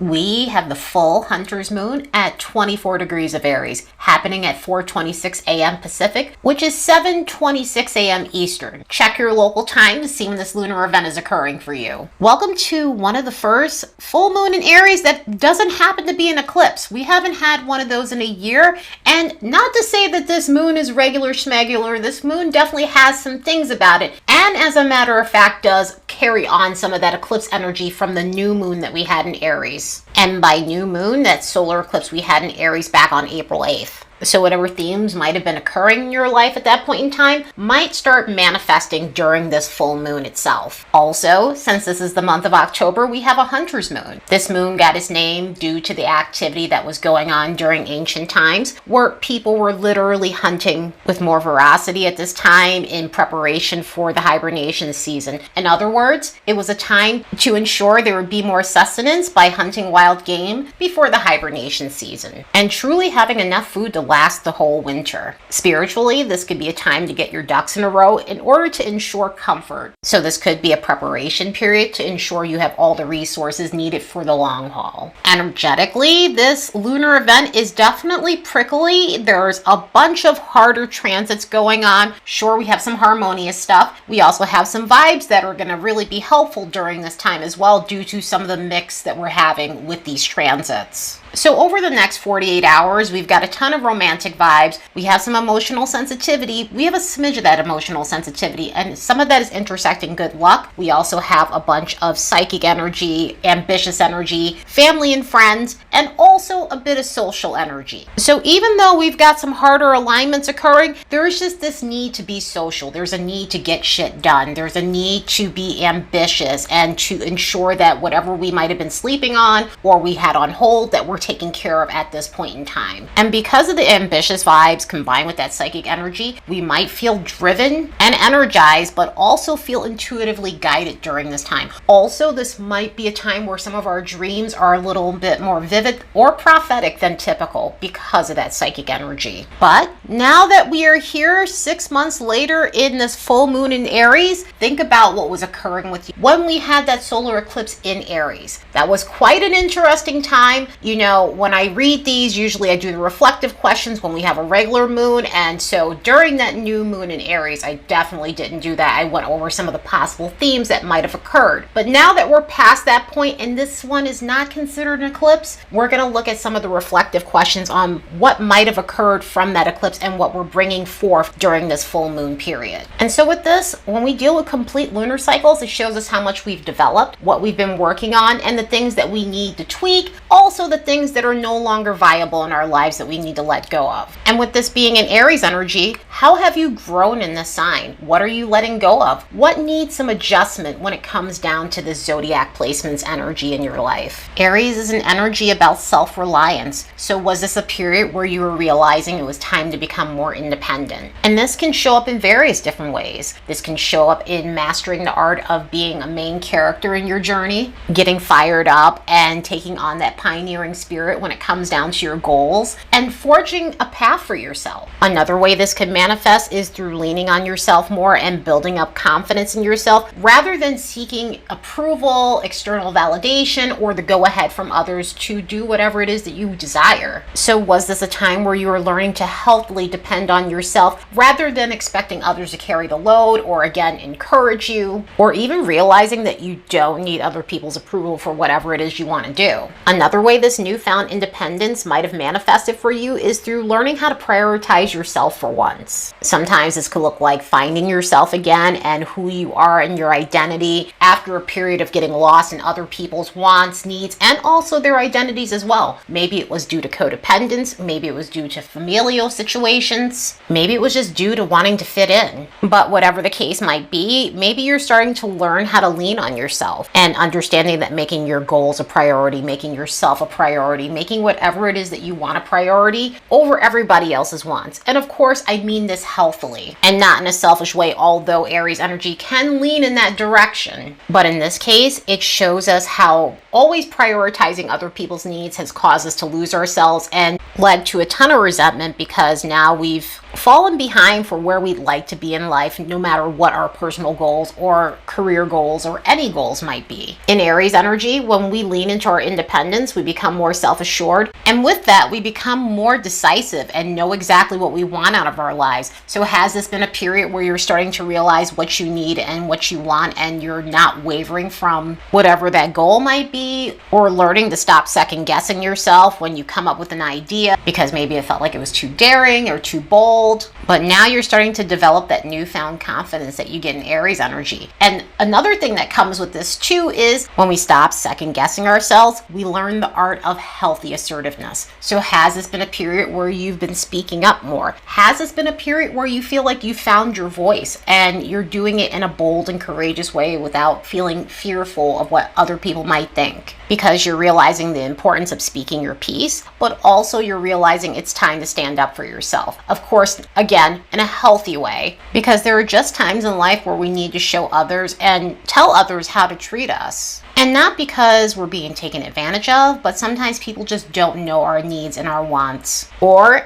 we have the full Hunter's Moon at 24 degrees of Aries, happening at 4:26 a.m. Pacific, which is 7:26 a.m. Eastern. Check your local time to see when this lunar event is occurring for you. Welcome to one of the first full moon in Aries that doesn't happen to be an eclipse. We haven't had one of those in a year, and not to say that this moon is regular schmegular. This moon definitely has some things about it, and as a matter of fact does carry on some of that eclipse energy from the new moon that we had in Aries. And by new moon, that solar eclipse we had in Aries back on April 8th. So whatever themes might have been occurring in your life at that point in time might start manifesting during this full moon itself. Also, since this is the month of October, we have a Hunter's Moon. This moon got its name due to the activity that was going on during ancient times, where people were literally hunting with more veracity at this time in preparation for the hibernation season. In other words, it was a time to ensure there would be more sustenance by hunting wild game before the hibernation season, and truly having enough food to last the whole winter. Spiritually, this could be a time to get your ducks in a row in order to ensure comfort. So this could be a preparation period to ensure you have all the resources needed for the long haul. Energetically, this lunar event is definitely prickly. There's a bunch of harder transits going on. Sure, we have some harmonious stuff. We also have some vibes that are going to really be helpful during this time as well, due to some of the mix that we're having with these transits. So over the next 48 hours, we've got a ton of romantic vibes. We have some emotional sensitivity. We have a smidge of that emotional sensitivity, and some of that is intersecting good luck. We also have a bunch of psychic energy, ambitious energy, family and friends, and also a bit of social energy. So even though we've got some harder alignments occurring, there's just this need to be social. There's a need to get shit done. There's a need to be ambitious and to ensure that whatever we might have been sleeping on or we had on hold, that we're taken care of at this point in time. And because of the ambitious vibes combined with that psychic energy, we might feel driven and energized, but also feel intuitively guided during this time. Also, this might be a time where some of our dreams are a little bit more vivid or prophetic than typical because of that psychic energy. But now that we are here 6 months later in this full moon in Aries, think about what was occurring with you when we had that solar eclipse in Aries. That was quite an interesting time. You know, when I read these, usually I do the reflective questions when we have a regular moon, and so during that new moon in Aries, I definitely didn't do that. I went over some of the possible themes that might have occurred. But now that we're past that point and this one is not considered an eclipse, we're going to look at some of the reflective questions on what might have occurred from that eclipse and what we're bringing forth during this full moon period. And so with this, when we deal with complete lunar cycles, it shows us how much we've developed, what we've been working on, and the things that we need to tweak, also the things that are no longer viable in our lives that we need to let go of. And with this being an Aries energy, how have you grown in this sign? What are you letting go of? What needs some adjustment when it comes down to the zodiac placements energy in your life? Aries is an energy about self-reliance. So was this a period where you were realizing it was time to become more independent? And this can show up in various different ways. This can show up in mastering the art of being a main character in your journey, getting fired up and taking on that pioneering spirit when it comes down to your goals, and forging a path for yourself. Another way this can manifest is through leaning on yourself more and building up confidence in yourself rather than seeking approval, external validation, or the go-ahead from others to do whatever it is that you desire. So was this a time where you were learning to healthily depend on yourself rather than expecting others to carry the load or again encourage you, or even realizing that you don't need other people's approval for whatever it is you want to do? Another way this newfound independence might have manifested for you is through learning how to prioritize yourself for once. Sometimes this could look like finding yourself again and who you are and your identity after a period of getting lost in other people's wants, needs, and also their identities as well. Maybe it was due to codependence, maybe it was due to familial situations, maybe it was just due to wanting to fit in. But whatever the case might be, maybe you're starting to learn how to lean on yourself and understanding that making your goals a priority, making yourself a priority, making whatever it is that you want a priority over everybody else's wants. And of course, I mean this healthily and not in a selfish way, although Aries energy can lean in that direction. But in this case, it shows us how always prioritizing other people's needs has caused us to lose ourselves and led to a ton of resentment because now we've fallen behind for where we'd like to be in life, no matter what our personal goals or career goals or any goals might be. In Aries energy, when we lean into our independence, we become more self-assured, and with that, we become more decisive and know exactly what we want out of our lives. So has this been a period where you're starting to realize what you need and what you want, and you're not wavering from whatever that goal might be, or learning to stop second guessing yourself when you come up with an idea because maybe it felt like it was too daring or too bold? But now you're starting to develop that newfound confidence that you get in Aries energy. And another thing that comes with this too is when we stop second guessing ourselves, we learn the art of healthy assertiveness. So has this been a period where you've been speaking up more? Has this been a period where you feel like you found your voice and you're doing it in a bold and courageous way without feeling fearful of what other people might think? Because you're realizing the importance of speaking your piece, but also you're realizing it's time to stand up for yourself. Of course, again, in a healthy way, because there are just times in life where we need to show others and tell others how to treat us. And not because we're being taken advantage of, but sometimes people just don't know our needs and our wants.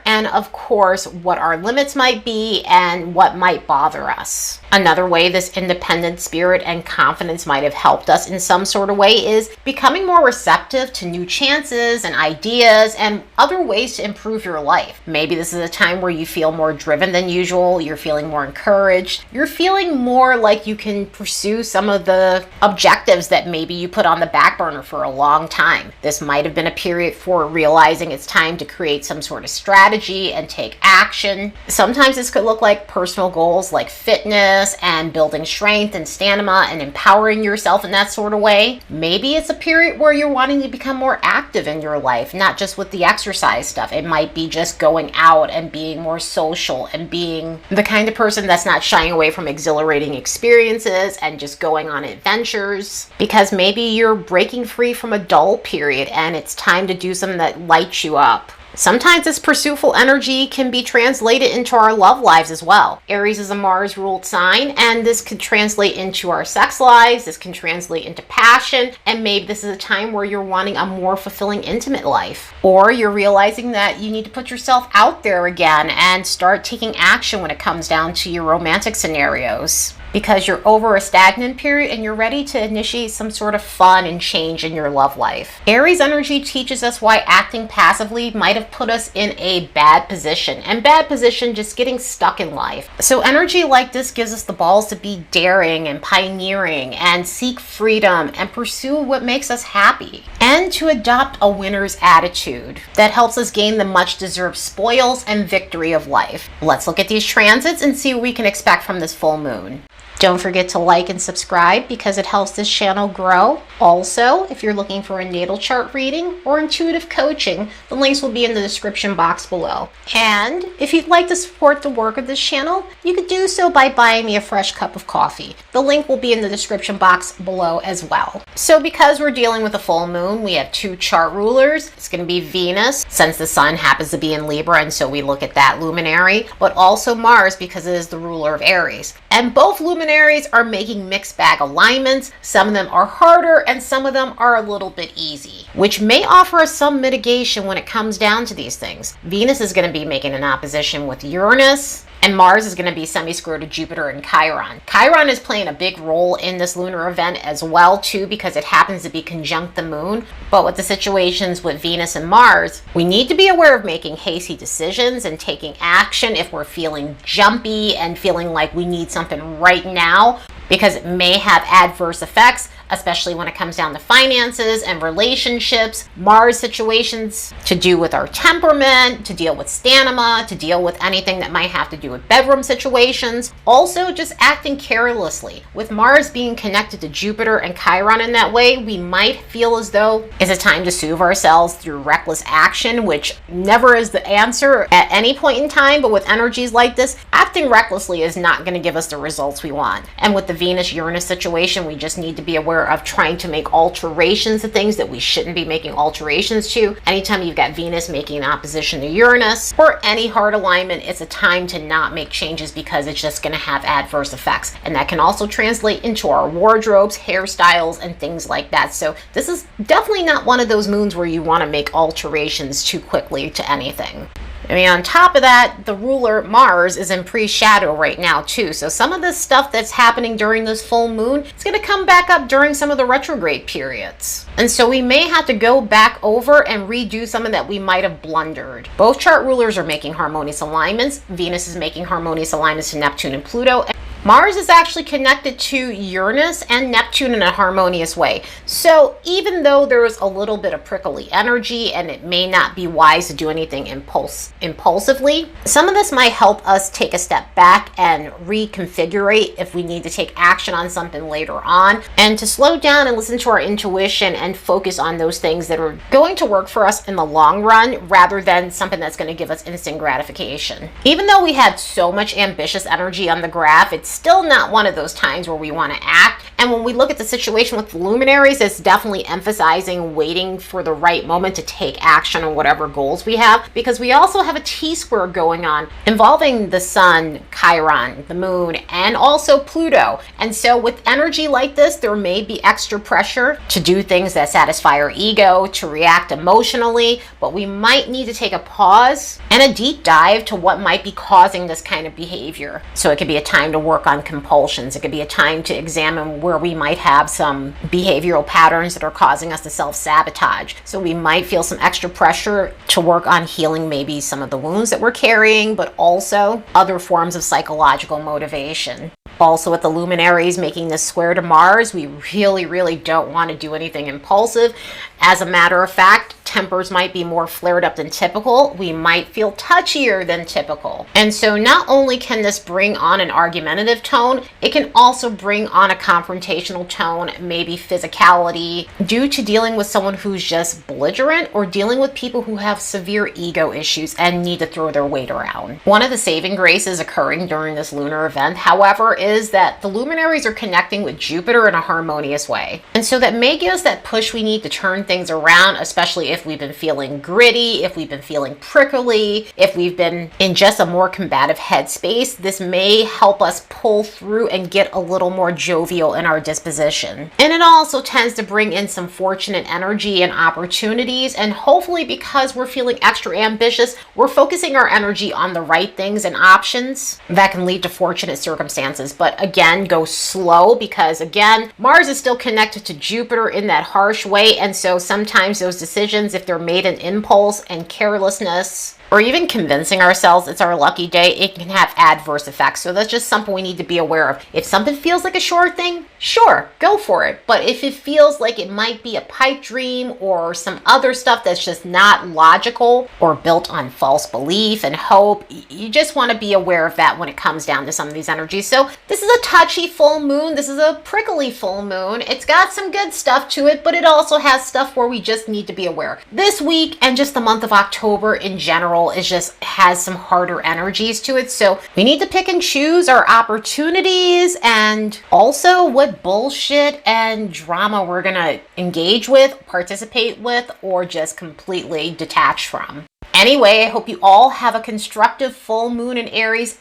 And of course, what our limits might be and what might bother us. Another way this independent spirit and confidence might have helped us in some sort of way is becoming more receptive to new chances and ideas and other ways to improve your life. Maybe this is a time where you feel more driven than usual, you're feeling more encouraged, you're feeling more like you can pursue some of the objectives that maybe you put on the back burner for a long time. This might have been a period for realizing it's time to create some sort of strategy and take action. Sometimes this could look like personal goals like fitness and building strength and stamina and empowering yourself in that sort of way. Maybe it's a period where you're wanting to become more active in your life, not just with the exercise stuff. It might be just going out and being more social and being the kind of person that's not shying away from exhilarating experiences and just going on adventures. Because maybe you're breaking free from a dull period and it's time to do something that lights you up. Sometimes this pursuitful energy can be translated into our love lives as well. Aries is a Mars-ruled sign, and this could translate into our sex lives, this can translate into passion, and maybe this is a time where you're wanting a more fulfilling intimate life. Or you're realizing that you need to put yourself out there again and start taking action when it comes down to your romantic scenarios. Because you're over a stagnant period and you're ready to initiate some sort of fun and change in your love life. Aries energy teaches us why acting passively might have put us in a bad position, and bad position just getting stuck in life. So energy like this gives us the balls to be daring and pioneering and seek freedom and pursue what makes us happy, and to adopt a winner's attitude that helps us gain the much deserved spoils and victory of life. Let's look at these transits and see what we can expect from this full moon. Don't forget to like and subscribe because it helps this channel grow. Also, if you're looking for a natal chart reading or intuitive coaching, the links will be in the description box below. And if you'd like to support the work of this channel, you could do so by buying me a fresh cup of coffee. The link will be in the description box below as well. So because we're dealing with a full moon, we have two chart rulers. It's going to be Venus, since the sun happens to be in Libra, and so we look at that luminary, but also Mars because it is the ruler of Aries. And both luminaries are making mixed bag alignments. Some of them are harder and some of them are a little bit easy, which may offer us some mitigation when it comes down to these things. Venus is going to be making an opposition with Uranus, and Mars is going to be semi-square to Jupiter and Chiron. Chiron is playing a big role in this lunar event as well too, because it happens to be conjunct the moon. But with the situations with Venus and Mars, we need to be aware of making hasty decisions and taking action if we're feeling jumpy and feeling like we need something right now, because it may have adverse effects, especially when it comes down to finances and relationships. Mars situations to do with our temperament, to deal with stamina, to deal with anything that might have to do with bedroom situations. Also, just acting carelessly. With Mars being connected to Jupiter and Chiron in that way, we might feel as though it's a time to soothe ourselves through reckless action, which never is the answer at any point in time. But with energies like this, acting recklessly is not going to give us the results we want. And with the Venus-Uranus situation, we just need to be aware of trying to make alterations to things that we shouldn't be making alterations to. Anytime you've got Venus making an opposition to Uranus or any hard alignment, it's a time to not make changes because it's just going to have adverse effects. And that can also translate into our wardrobes, hairstyles, and things like that. So this is definitely not one of those moons where you want to make alterations too quickly to anything. I mean, on top of that, the ruler Mars is in pre-shadow right now too. So some of this stuff that's happening during this full moon, it's going to come back up during some of the retrograde periods. And so we may have to go back over and redo something that we might have blundered. Both chart rulers are making harmonious alignments. Venus is making harmonious alignments to Neptune and Pluto. Mars is actually connected to Uranus and Neptune in a harmonious way. So even though there's a little bit of prickly energy and it may not be wise to do anything impulsively, some of this might help us take a step back and reconfigure if we need to take action on something later on, and to slow down and listen to our intuition and focus on those things that are going to work for us in the long run rather than something that's going to give us instant gratification. Even though we had so much ambitious energy on the graph, it's still not one of those times where we want to act. And when we look at the situation with the luminaries, it's definitely emphasizing waiting for the right moment to take action on whatever goals we have, because we also have a T-square going on involving the sun, Chiron, the moon, and also Pluto. And so with energy like this, there may be extra pressure to do things that satisfy our ego, to react emotionally, but we might need to take a pause and a deep dive to what might be causing this kind of behavior. So it could be a time to work on compulsions. It could be a time to examine where we might have some behavioral patterns that are causing us to self-sabotage. So we might feel some extra pressure to work on healing maybe some of the wounds that we're carrying, but also other forms of psychological motivation. Also, with the luminaries making this square to Mars, we really don't want to do anything impulsive. As a matter of fact, tempers might be more flared up than typical. We might feel touchier than typical. And so not only can this bring on an argumentative tone, it can also bring on a confrontational tone, maybe physicality, due to dealing with someone who's just belligerent or dealing with people who have severe ego issues and need to throw their weight around. One of the saving graces occurring during this lunar event, however, is that the luminaries are connecting with Jupiter in a harmonious way. And so that may give us that push we need to turn things around, especially if we've been feeling gritty, if we've been feeling prickly, if we've been in just a more combative headspace. This may help us pull through and get a little more jovial in our disposition. And it also tends to bring in some fortunate energy and opportunities, and hopefully because we're feeling extra ambitious, we're focusing our energy on the right things and options that can lead to fortunate circumstances. But again, go slow, because again, Mars is still connected to Jupiter in that harsh way, and so sometimes those decisions, if they're made in impulse and carelessness, or even convincing ourselves it's our lucky day, it can have adverse effects. So that's just something we need to be aware of. If something feels like a sure thing, sure, go for it. But if it feels like it might be a pipe dream or some other stuff that's just not logical or built on false belief and hope, you just want to be aware of that when it comes down to some of these energies. So this is a touchy full moon. This is a prickly full moon. It's got some good stuff to it, but it also has stuff where we just need to be aware. This week and just the month of October in general is just has some harder energies to it. So we need to pick and choose our opportunities and also what bullshit and drama we're going to engage with, participate with, or just completely detach from. Anyway, I hope you all have a constructive full moon in Aries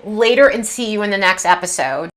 later, and see you in the next episode.